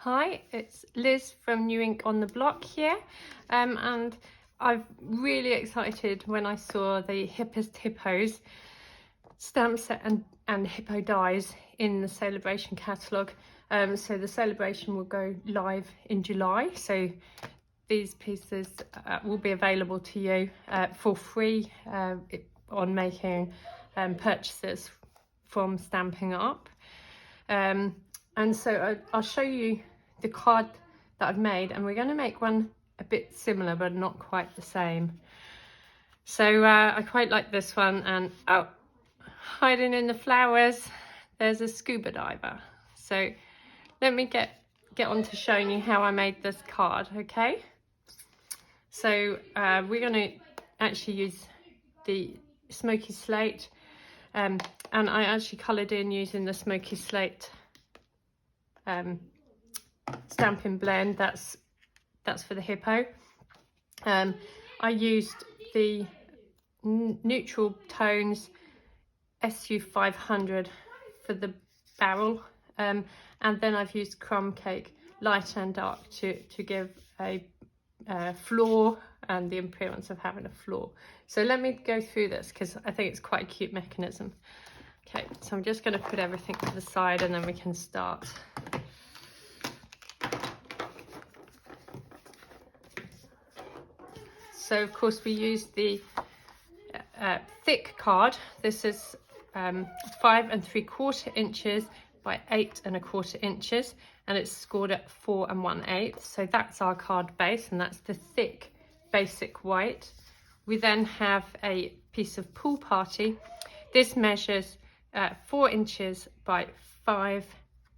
Hi, it's Liz from New Ink on the Block here, and I'm really excited when I saw the Hippest Hippos stamp set and Hippo dies in the Celebration catalogue. So the Celebration will go live in July, so these pieces will be available to you for free on making purchases from Stampin' Up. And so I'll show you the card that I've made, and we're going to make one a bit similar but not quite the same. So I quite like this one, and oh, hiding in the flowers there's a scuba diver. So let me get on to showing you how I made this card. Okay, so we're going to actually use the smoky slate, and I actually coloured in using the smoky slate Stampin' blend. That's for the Hippo. I used the neutral tones SU 500 for the barrel, and then I've used crumb cake light and dark to give a floor and the appearance of having a floor. So let me go through this because I think it's quite a cute mechanism. Okay, so I'm just going to put everything to the side and then we can start. So of course we use the thick card. This is 5 3/4 inches by 8 1/4 inches, and it's scored at 4 1/8. So that's our card base, and that's the thick basic white. We then have a piece of Pool Party. This measures 4 inches by 5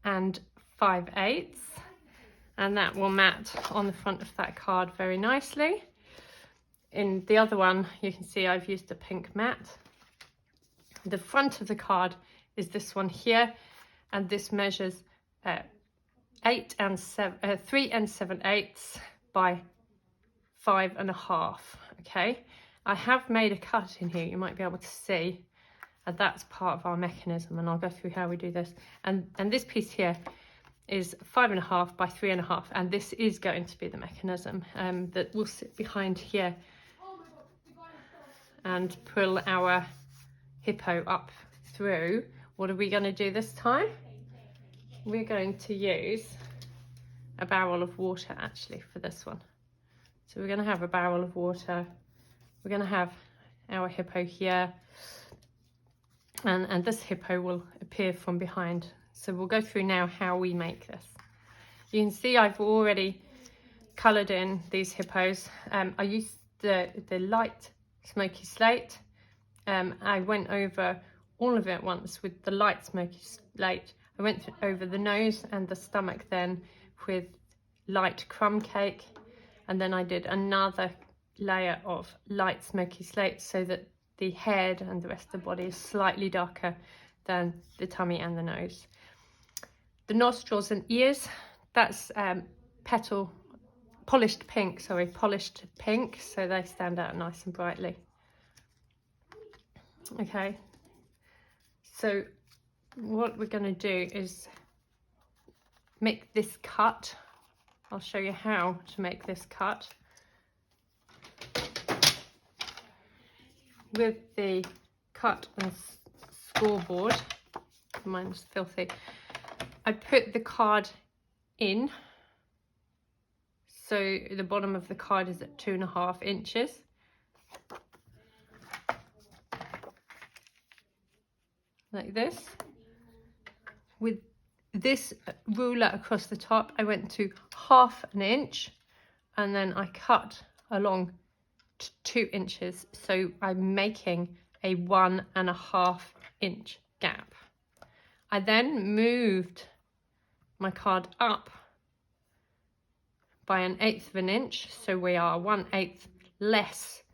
5/8, and that will mat on the front of that card very nicely. In the other one, you can see I've used a pink mat. The front of the card is this one here, and this measures 3 7/8 by 5 1/2. Okay, I have made a cut in here, you might be able to see, and that's part of our mechanism, and I'll go through how we do this. And this piece here is 5 1/2 by 3 1/2, and this is going to be the mechanism that will sit behind here and pull our Hippo up through. What are we going to do this time? We're going to use a barrel of water actually for this one. So we're going to have a barrel of water. We're going to have our Hippo here, and this Hippo will appear from behind. So we'll go through now how we make this. You can see I've already coloured in these Hippos. I used the light smoky slate. I went over all of it once with the light smoky slate. I went over the nose and the stomach then with light crumb cake, and then I did another layer of light smoky slate so that the head and the rest of the body is slightly darker than the tummy and the nose. The nostrils and ears, that's polished pink, so they stand out nice and brightly. Okay, so what we're going to do is make this cut. I'll show you how to make this cut. With the cut and scoreboard, mine's filthy, I put the card in. So the bottom of the card is at 2 1/2 inches. Like this. With this ruler across the top, I went to 1/2 inch, and then I cut along 2 inches. So I'm making a 1 1/2 inch gap. I then moved my card up by 1/8 inch, so we are 1/8 less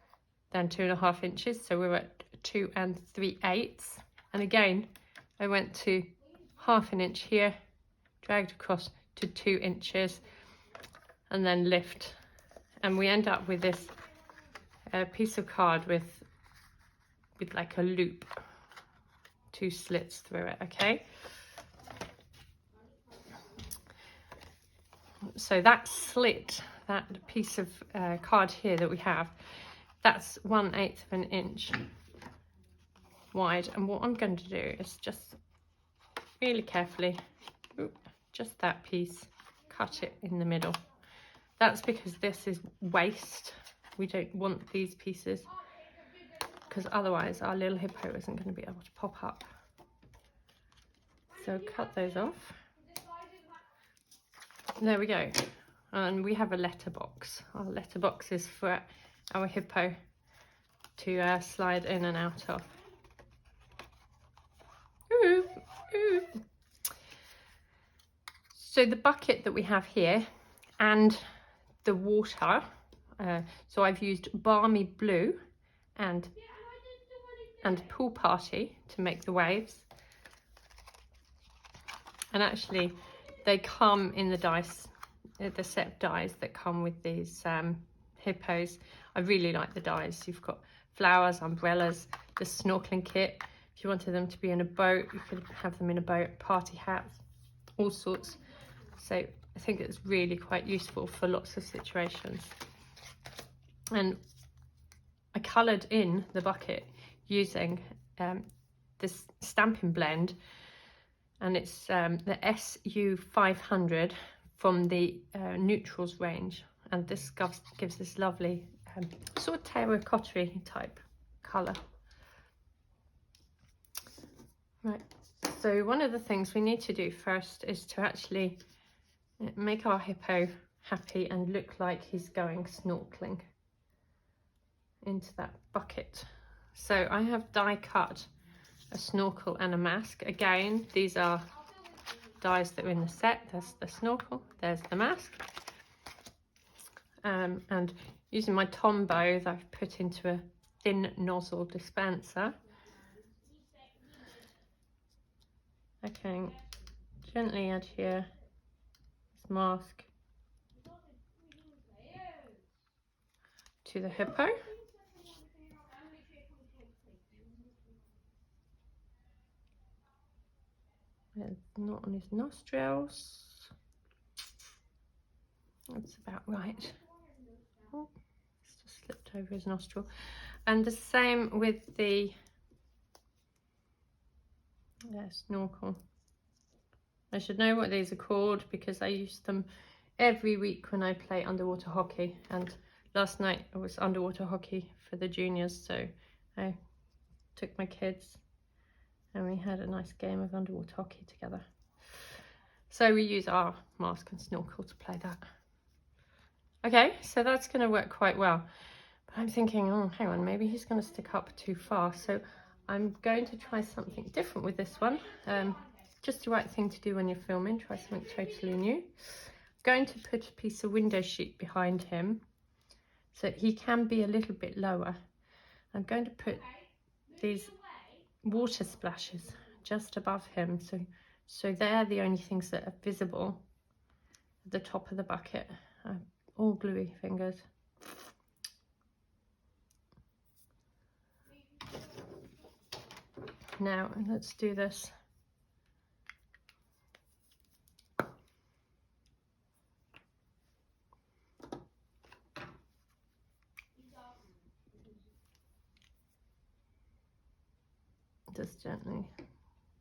than 2 1/2 inches, so we're at 2 3/8. And again, I went to 1/2 inch here, dragged across to 2 inches, and then lift, and we end up with this piece of card with like a loop, 2 slits through it. Okay, So that slit, that piece of card here that we have, that's 1/8 of an inch wide. And what I'm going to do is just really carefully, just that piece, cut it in the middle. That's because this is waste. We don't want these pieces, because otherwise our little hippo isn't going to be able to pop up. So cut those off. There we go. And we have a letterbox. Our letterbox is for our hippo to slide in and out of. Ooh, ooh. So the bucket that we have here and the water, so I've used Balmy Blue and Pool Party to make the waves. And actually they come in the dice, the set dies that come with these hippos. I really like the dies. You've got flowers, umbrellas, the snorkeling kit. If you wanted them to be in a boat, you could have them in a boat, party hats, all sorts. So I think it's really quite useful for lots of situations. And I coloured in the bucket using this Stampin blend, and it's the SU 500 from the Neutrals range, and this gives this lovely sort of terracotta type colour. Right, so one of the things we need to do first is to actually make our hippo happy and look like he's going snorkeling into that bucket. So I have die cut a snorkel and a mask. Again, these are dies that are in the set. There's the snorkel, there's the mask. And using my Tombow that I've put into a thin nozzle dispenser, I can gently adhere this mask to the hippo. It's not on his nostrils. That's about right. Oh, it's just slipped over his nostril. And the same with the snorkel. I should know what these are called because I use them every week when I play underwater hockey. And last night it was underwater hockey for the juniors, so I took my kids and we had a nice game of underwater hockey together. So we use our mask and snorkel to play that. Okay, so that's going to work quite well. But I'm thinking, oh, hang on, maybe he's going to stick up too far. So I'm going to try something different with this one. Just the right thing to do when you're filming. Try something totally new. I'm going to put a piece of window sheet behind him so he can be a little bit lower. I'm going to put these water splashes just above him, so they're the only things that are visible at the top of the bucket. All gluey fingers. Now let's do this. Just gently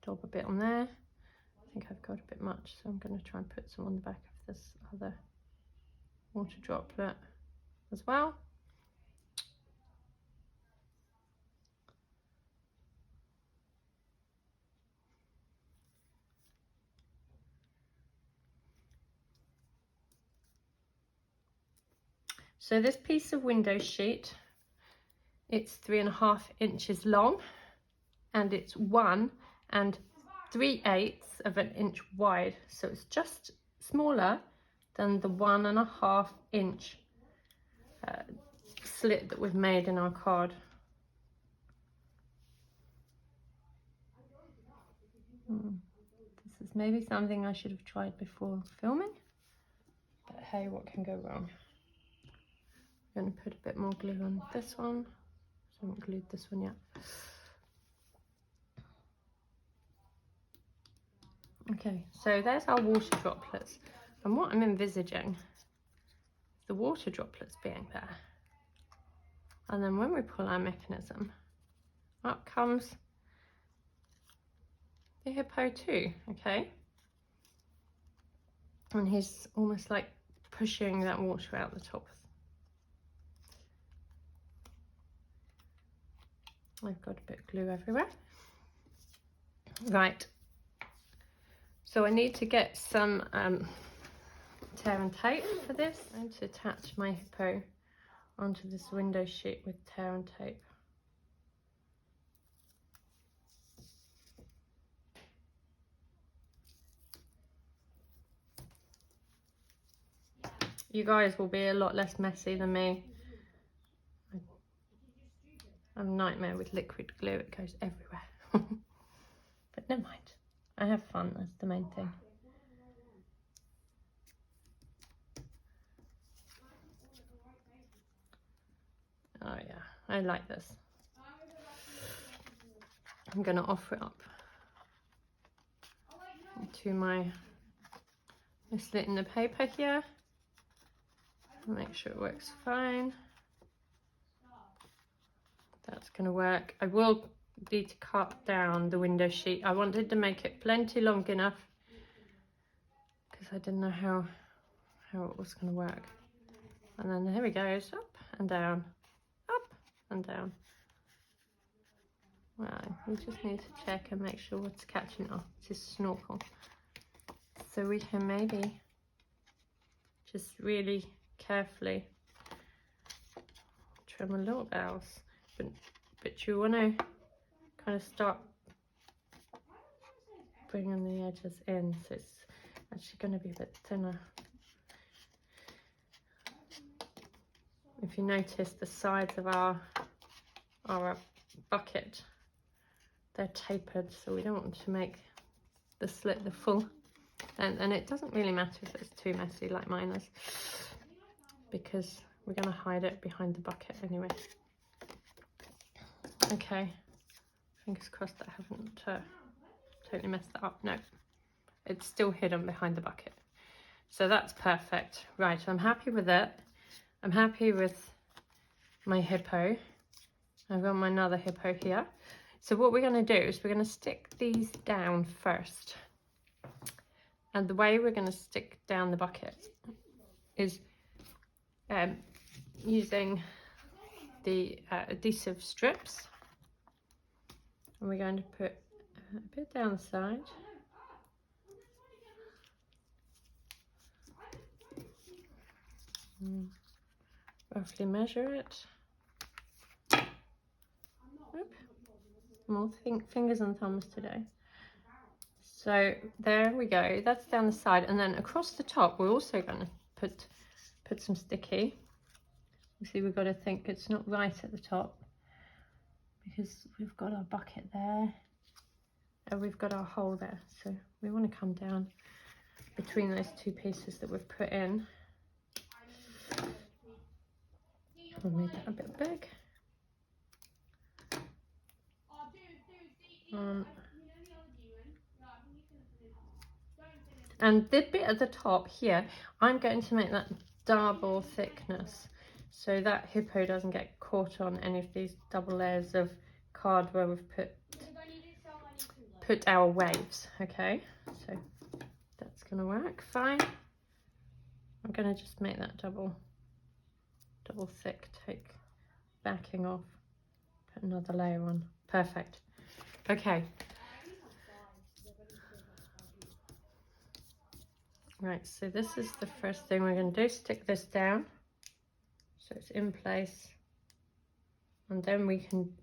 dab a bit on there. I think I've got a bit much, so I'm going to try and put some on the back of this other water droplet as well. So this piece of window sheet, it's 3.5 inches long, and it's 1 3/8 of an inch wide, so it's just smaller than the 1.5 inch slit that we've made in our card. This is maybe something I should have tried before filming, but hey, what can go wrong? I'm going to put a bit more glue on this one. I haven't glued this one yet. Okay, so there's our water droplets. And what I'm envisaging, the water droplets being there. And then when we pull our mechanism, up comes the hippo too, okay? And he's almost like pushing that water out the top. I've got a bit of glue everywhere. Right, so I need to get some tear and tape for this. I'm going to attach my hippo onto this window sheet with tear and tape. You guys will be a lot less messy than me. I'm a nightmare with liquid glue, it goes everywhere. But never mind, I have fun, that's the main thing. Oh yeah, I like this. I'm going to offer it up to my slit in the paper here. Make sure it works fine. That's going to work. I will need to cut down the window sheet. I wanted to make it plenty long enough because I didn't know how it was going to work. And then here we go, it's up and down, up and down. Right, we just need to check and make sure what's catching. Oh, it's a snorkel. So we can maybe just really carefully trim a little bit else, but you want to kind of start bringing the edges in, so it's actually going to be a bit thinner. If you notice, the sides of our bucket, they're tapered, so we don't want to make the slit the full. And it doesn't really matter if it's too messy like mine is, because we're going to hide it behind the bucket anyway. Okay, fingers crossed that I haven't totally messed that up. No, it's still hidden behind the bucket. So that's perfect. Right, I'm happy with it. I'm happy with my hippo. I've got my another hippo here. So what we're going to do is we're going to stick these down first. And the way we're going to stick down the bucket is using the adhesive strips. And we're going to put a bit down the side. Roughly measure it. Oop. More fingers and thumbs today. So there we go, that's down the side, and then across the top we're also going to put some sticky. You see, we've got to think it's not right at the top because we've got our bucket there and we've got our hole there, so we want to come down between those two pieces that we've put in. We'll make that a bit big. And the bit at the top here, I'm going to make that double thickness so that hippo doesn't get caught on any of these double layers of card where we've put our waves. Okay, so that's going to work fine. I'm going to just make that double thick, take backing off, put another layer on. Perfect. Okay. Right, so this is the first thing we're going to do, stick this down so it's in place, and then we can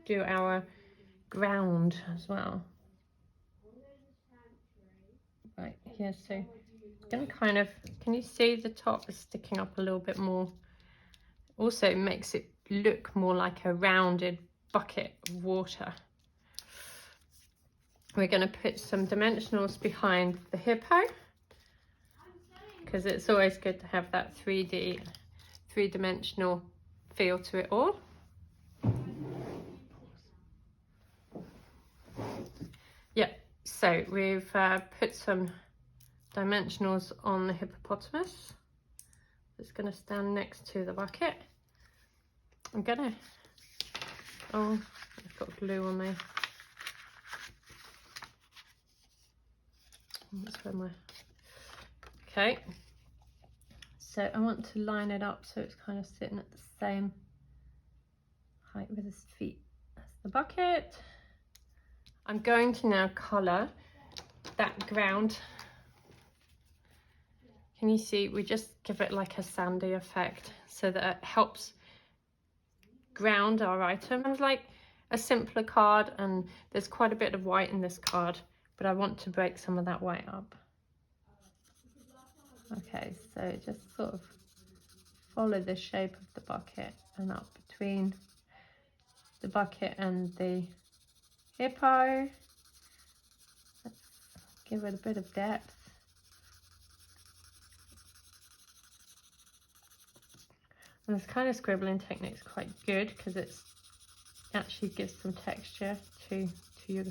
do our ground as well. Right here, so I'm going to kind of, can you see the top is sticking up a little bit more? Also it makes it look more like a rounded bucket of water. We're going to put some dimensionals behind the hippo, because it's always good to have that three-dimensional feel to it all. Yeah, so we've put some dimensionals on the hippopotamus. It's going to stand next to the bucket. I'm going to, oh, I've got glue on me. That's where my, okay. So I want to line it up so it's kind of sitting at the same height with his feet as the bucket. I'm going to now colour that ground. Can you see, we just give it like a sandy effect so that it helps ground our item. It's like a simpler card, and there's quite a bit of white in this card, but I want to break some of that white up. Okay, so just sort of follow the shape of the bucket and up between the bucket and the hippo. Let's give it a bit of depth. And this kind of scribbling technique is quite good because it actually gives some texture to your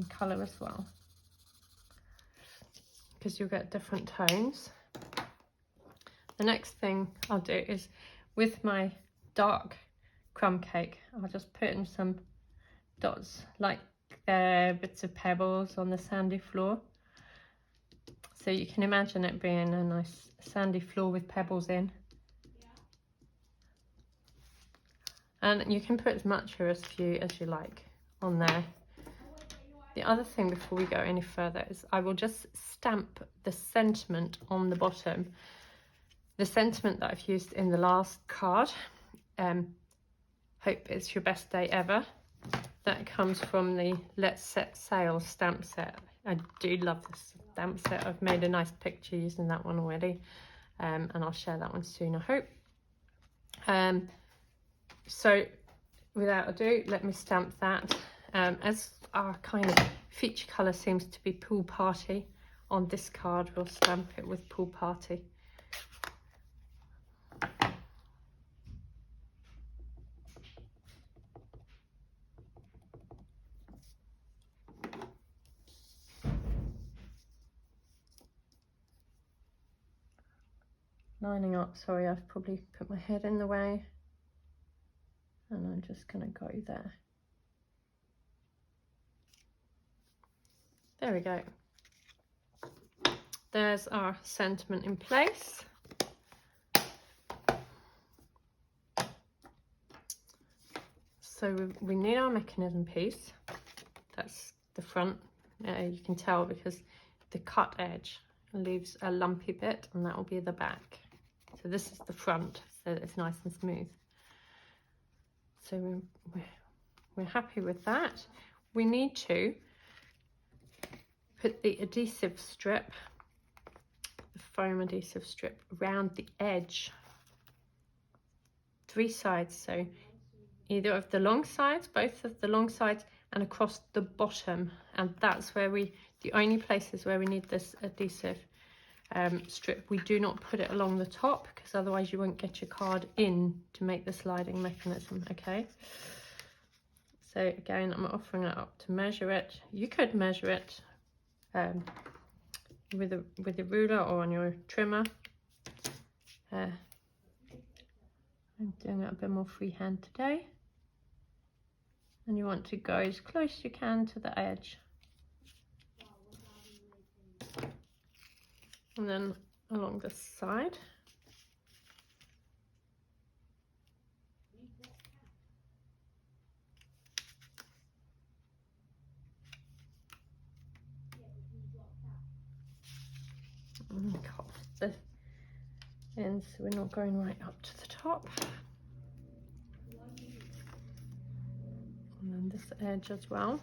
colour as well, because you'll get different tones. The next thing I'll do is with my dark crumb cake, I'll just put in some dots like bits of pebbles on the sandy floor. So you can imagine it being a nice sandy floor with pebbles in. And you can put as much or as few as you like on there. The other thing before we go any further is I will just stamp the sentiment on the bottom. The sentiment that I've used in the last card, hope it's your best day ever. That comes from the Let's Set Sail stamp set. I do love this stamp set. I've made a nice picture using that one already, and I'll share that one soon, I hope. So without ado, let me stamp that. As our kind of feature colour seems to be Pool Party on this card, we'll stamp it with Pool Party. Lining up, sorry, I've probably put my head in the way, and I'm just going to go there. There we go. There's our sentiment in place. So we need our mechanism piece. That's the front. You can tell because the cut edge leaves a lumpy bit, and that will be the back. So this is the front, so it's nice and smooth. So we're happy with that. We need to put the adhesive strip, the foam adhesive strip, around the edge, 3 sides. So either of the long sides, both of the long sides, and across the bottom. And that's where the only places where we need this adhesive strip. We do not put it along the top because otherwise you won't get your card in to make the sliding mechanism. Okay, so again, I'm offering it up to measure it. You could measure it with a ruler or on your trimmer. I'm doing it a bit more freehand today, and you want to go as close as you can to the edge. And then along this side. And cut the ends so we're not going right up to the top. And then this edge as well.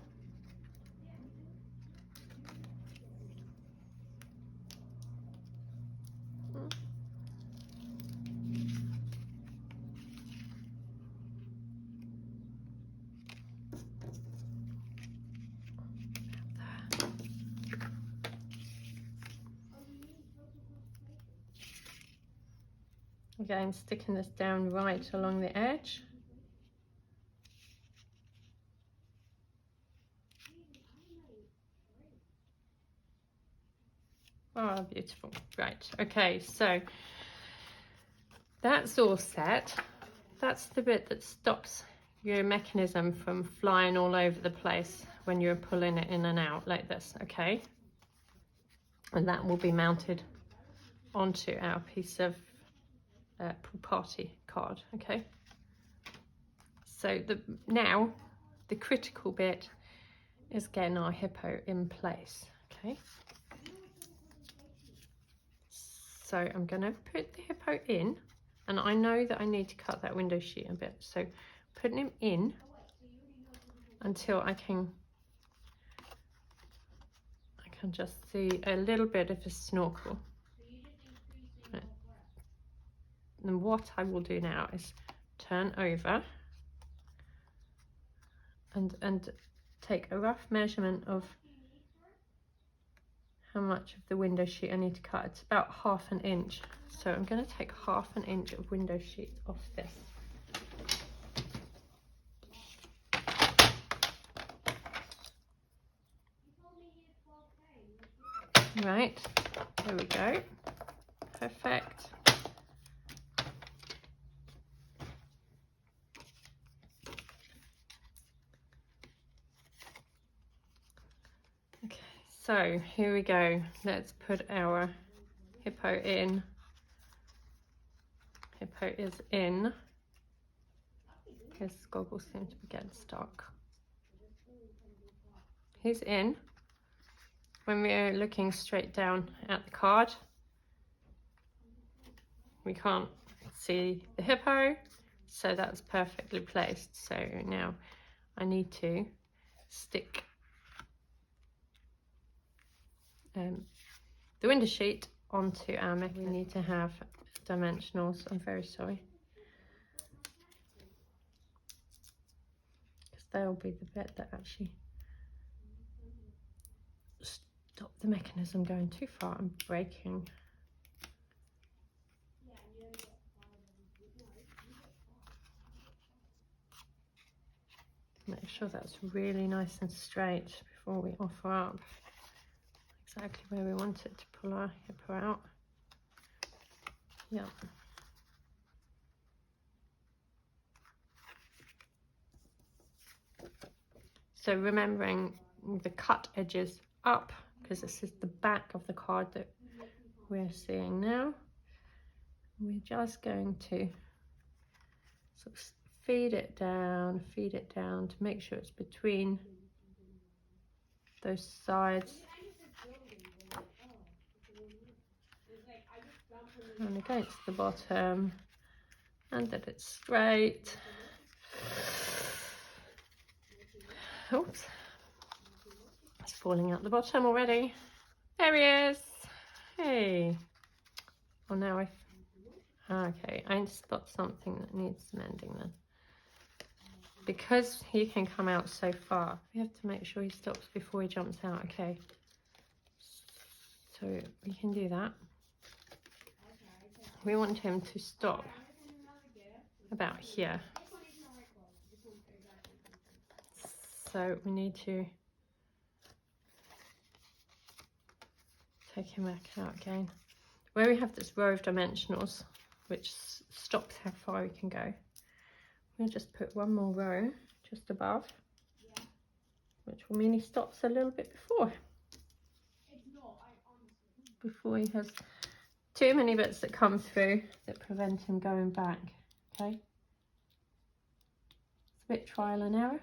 Again, sticking this down right along the edge. Oh, beautiful. Right, okay, so that's all set. That's the bit that stops your mechanism from flying all over the place when you're pulling it in and out like this, okay? And that will be mounted onto our piece of pool party card, okay? So now the critical bit is getting our hippo in place, okay? So I'm going to put the hippo in, and I know that I need to cut that window sheet a bit, so putting him in until I can just see a little bit of a snorkel. And what I will do now is turn over and take a rough measurement of how much of the window sheet I need to cut. It's about 1/2 inch. So I'm going to take 1/2 inch of window sheet off this. Right, there we go. Perfect. Okay, so here we go. Let's put our hippo in. Hippo is in. His goggles seem to be getting stuck. He's in. When we're looking straight down at the card, we can't see the hippo, so that's perfectly placed. So now I need to stick the window sheet onto our mechanism. We need to have dimensionals. I'm very sorry, because they'll be the bit that actually stop the mechanism going too far and breaking. Make sure that's really nice and straight before we offer up exactly where we want it to pull our hippo out. Yeah. So remembering the cut edges up, because this is the back of the card that we're seeing now. We're just going to sort of feed it down to make sure it's between those sides and against the bottom, and that it's straight. Oops, it's falling out the bottom already. There he is. Hey. Oh, now okay, I spot something that needs mending then. Because he can come out so far, we have to make sure he stops before he jumps out, okay? So we can do that. We want him to stop about here. So we need to take him back out again. Where we have this row of dimensionals, which stops how far we can go, we'll just put one more row just above, which will mean he stops a little bit before he has too many bits that come through that prevent him going back, okay? It's a bit trial and error.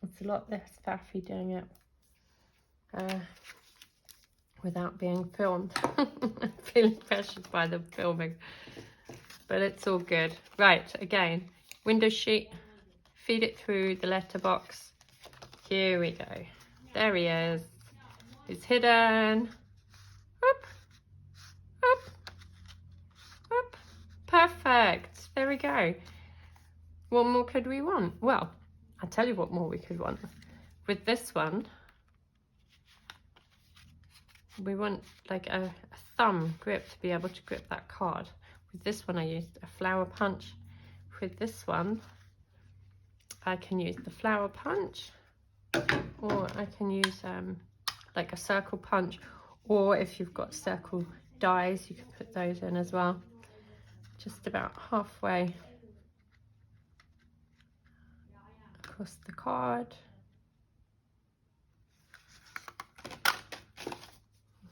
It's a lot less faffy doing it without being filmed. I'm feeling pressured by the filming, but it's all good. Right, again, window sheet, feed it through the letterbox. Here we go. There he is. He's hidden. Up, up, up. Perfect. There we go. What more could we want? Well, I'll tell you what more we could want. With this one, we want like a thumb grip to be able to grip that card. With this one I used a flower punch. With this one I can use the flower punch, or I can use like a circle punch, or if you've got circle dies you can put those in as well. Just about halfway across the card.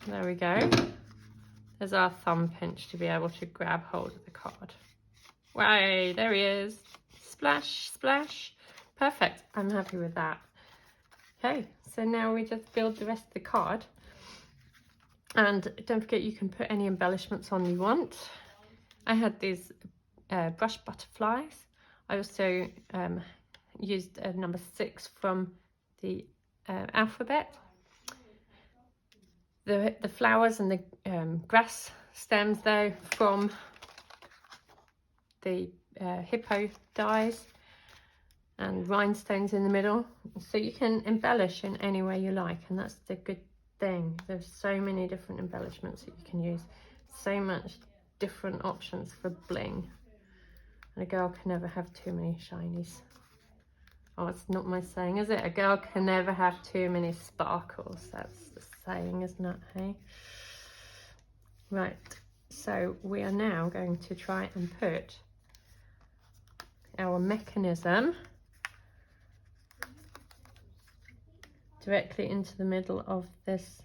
There we go. There's our thumb pinch to be able to grab hold of the card. Way, there he is. Splash, splash. Perfect, I'm happy with that. Okay, so now we just build the rest of the card. And don't forget you can put any embellishments on you want. I had these brush butterflies. I also used number 6 from the alphabet. The flowers and the grass stems though from the hippo dies, and rhinestones in the middle, so you can embellish in any way you like, and that's the good thing. There's so many different embellishments that you can use, so much different options for bling, and a girl can never have too many shinies. Oh, it's not my saying, is it? A girl can never have too many sparkles. That's the saying, isn't it? Hey, right, so we are now going to try and put our mechanism directly into the middle of this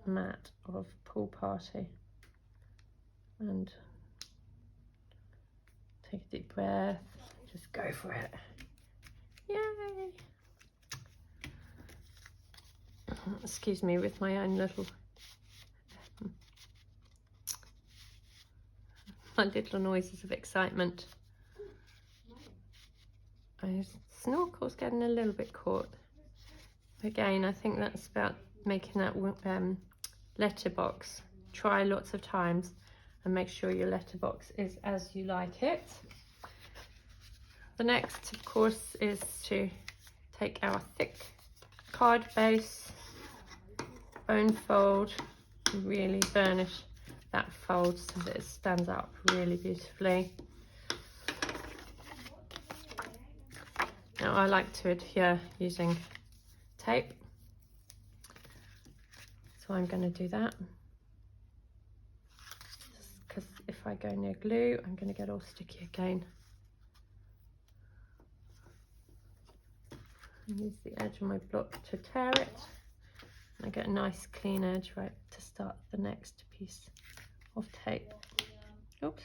mat of Pool Party. And take a deep breath, just go for it. Yay! Excuse me with my own little noises of excitement. My snorkel's getting a little bit caught. Again, I think that's about making that letterbox. Try lots of times and make sure your letterbox is as you like it. The next, of course, is to take our thick card base, bone fold, and really burnish that fold so that it stands up really beautifully. Now I like to adhere using tape, so I'm going to do that, because if I go near glue I'm going to get all sticky again. I use the edge of my block to tear it, and I get a nice clean edge right to start the next piece of tape. Oops.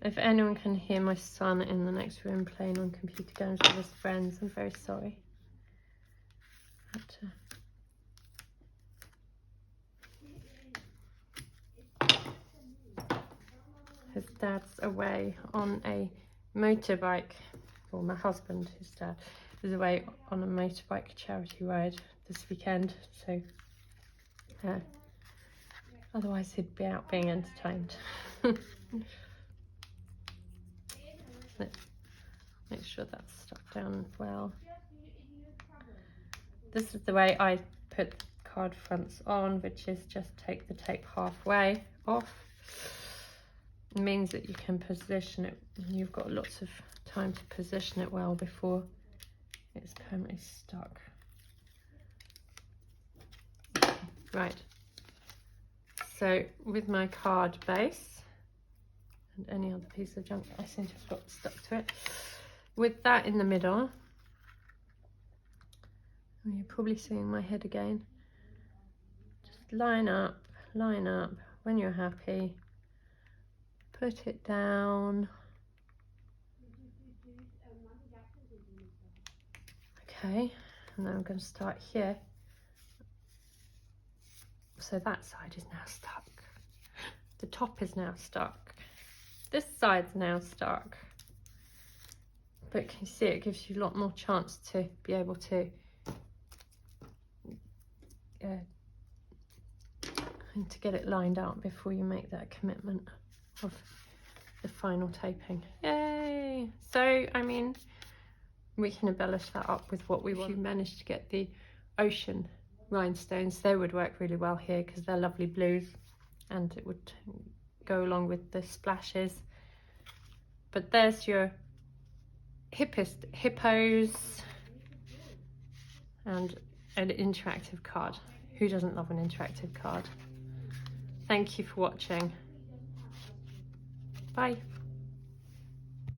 If anyone can hear my son in the next room playing on computer games with his friends, I'm very sorry. But, his dad's away on a motorbike, or my husband, his dad, is away on a motorbike charity ride this weekend, so otherwise he'd be out being entertained. Let's make sure that's stuck down well. This is the way I put card fronts on, which is just take the tape halfway off. It means that you can position it, you've got lots of time to position it well before it's permanently stuck. Right, so with my card base and any other piece of junk I seem to have got stuck to it, with that in the middle, and you're probably seeing my head again, just line up, when you're happy, put it down. Okay, and then I'm going to start here. So that side is now stuck. The top is now stuck. This side's now stuck. But can you see it gives you a lot more chance to be able to get it lined up before you make that commitment of the final taping. Yay! Okay, so I mean, we can embellish that up with what we want. If you manage to get the ocean rhinestones, they would work really well here because they're lovely blues and it would go along with the splashes. But there's your Hippest hippos and an interactive card. Who doesn't love an interactive card? Thank you for watching. Bye.